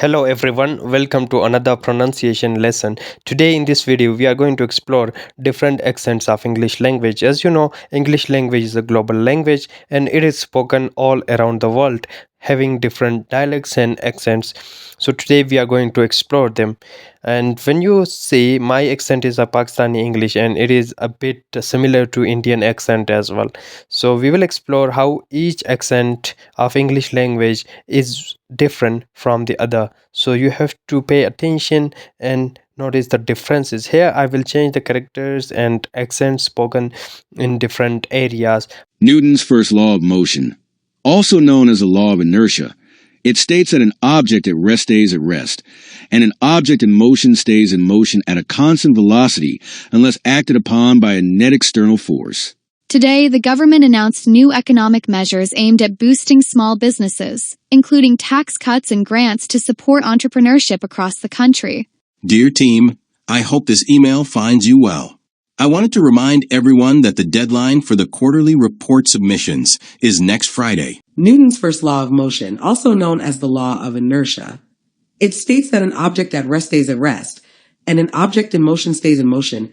Hello everyone, welcome to another pronunciation lesson. Today in this video we are going to explore different accents of English language. As you know, English language is a global language and it is spoken all around the world, having different dialects and accents. So today we are going to explore them. And when you see my accent is a Pakistani English and it is a bit similar to Indian accent as well. So we will explore how each accent of English language is different from the other, so you have to pay attention and notice the differences. Here I will change the characters and accents spoken in different areas. Newton's first law of motion, also known as the law of inertia. It states that an object at rest stays at rest, and an object in motion stays in motion at a constant velocity unless acted upon by a net external force. Today, the government announced new economic measures aimed at boosting small businesses, including tax cuts and grants to support entrepreneurship across the country. Dear team, I hope this email finds you well. I wanted to remind everyone that the deadline for the quarterly report submissions is next Friday. Newton's first law of motion, also known as the law of inertia. It states that an object at rest stays at rest, and an object in motion stays in motion.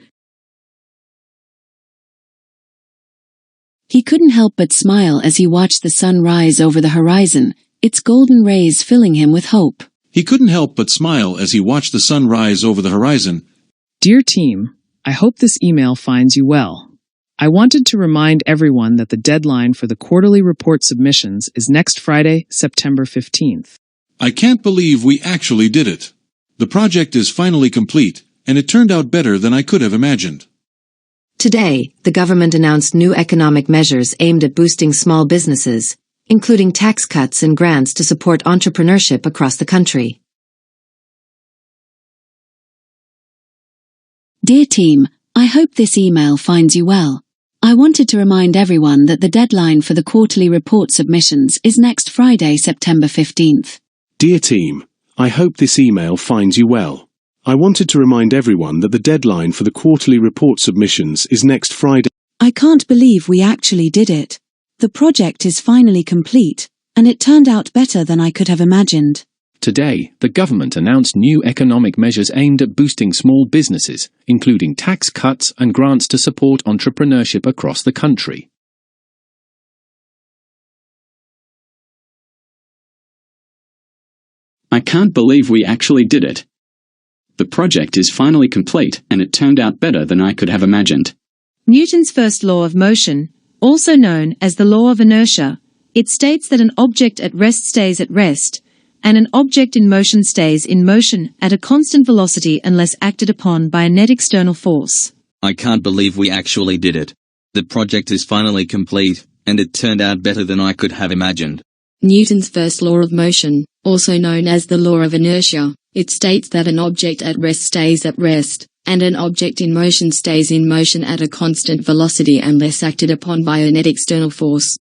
He couldn't help but smile as he watched the sun rise over the horizon, its golden rays filling him with hope. He couldn't help but smile as he watched the sun rise over the horizon. Dear team, I hope this email finds you well. I wanted to remind everyone that the deadline for the quarterly report submissions is next Friday, September 15th. I can't believe we actually did it. The project is finally complete, and it turned out better than I could have imagined. Today, the government announced new economic measures aimed at boosting small businesses, including tax cuts and grants to support entrepreneurship across the country. Dear team, I hope this email finds you well. I wanted to remind everyone that the deadline for the quarterly report submissions is next Friday, September 15th. Dear team, I hope this email finds you well. I wanted to remind everyone that the deadline for the quarterly report submissions is next Friday. I can't believe we actually did it. The project is finally complete, and it turned out better than I could have imagined. Today, the government announced new economic measures aimed at boosting small businesses, including tax cuts and grants to support entrepreneurship across the country. I can't believe we actually did it. The project is finally complete, and it turned out better than I could have imagined. Newton's first law of motion, also known as the law of inertia, it states that an object at rest stays at rest, and an object in motion stays in motion at a constant velocity unless acted upon by a net external force. I can't believe we actually did it. The project is finally complete, and it turned out better than I could have imagined. Newton's first law of motion, also known as the law of inertia, it states that an object at rest stays at rest, and an object in motion stays in motion at a constant velocity unless acted upon by a net external force.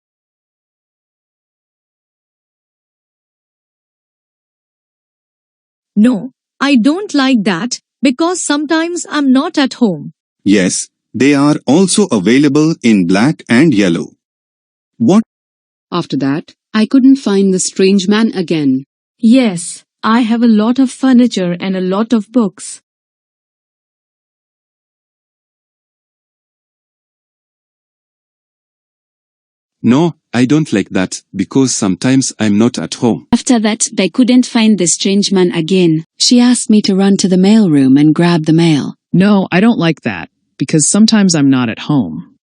No, I don't like that, because sometimes I'm not at home. Yes, they are also available in black and yellow. What? After that, I couldn't find the strange man again. Yes, I have a lot of furniture and a lot of books. No, I don't like that, because sometimes I'm not at home. After that, they couldn't find the strange man again. She asked me to run to the mailroom and grab the mail. No, I don't like that, because sometimes I'm not at home.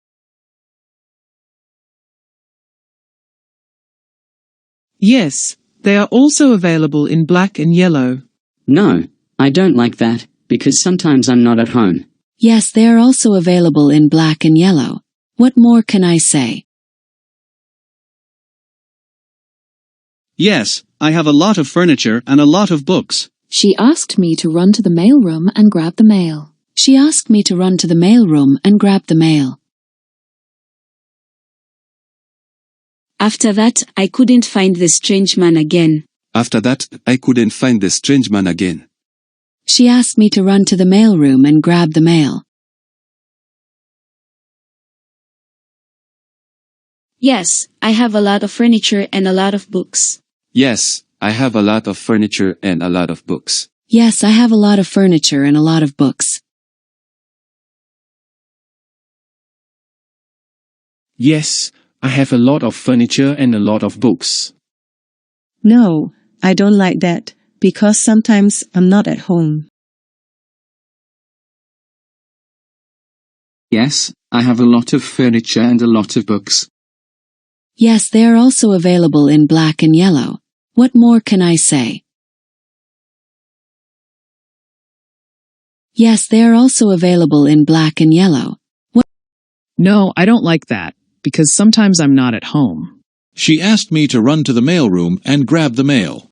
Yes, they are also available in black and yellow. No, I don't like that, because sometimes I'm not at home. Yes, they are also available in black and yellow. What more can I say? Yes, I have a lot of furniture and a lot of books. She asked me to run to the mailroom and grab the mail. She asked me to run to the mailroom and grab the mail. After that, I couldn't find the strange man again. After that, I couldn't find the strange man again. She asked me to run to the mailroom and grab the mail. Yes, I have a lot of furniture and a lot of books. Yes, I have a lot of furniture and a lot of books. Yes, I have a lot of furniture and a lot of books. Yes, I have a lot of furniture and a lot of books. No, I don't like that, because sometimes I'm not at home. Yes, I have a lot of furniture and a lot of books. Yes, they are also available in black and yellow. What more can I say? Yes, they are also available in black and yellow. No, I don't like that, because sometimes I'm not at home. She asked me to run to the mailroom and grab the mail.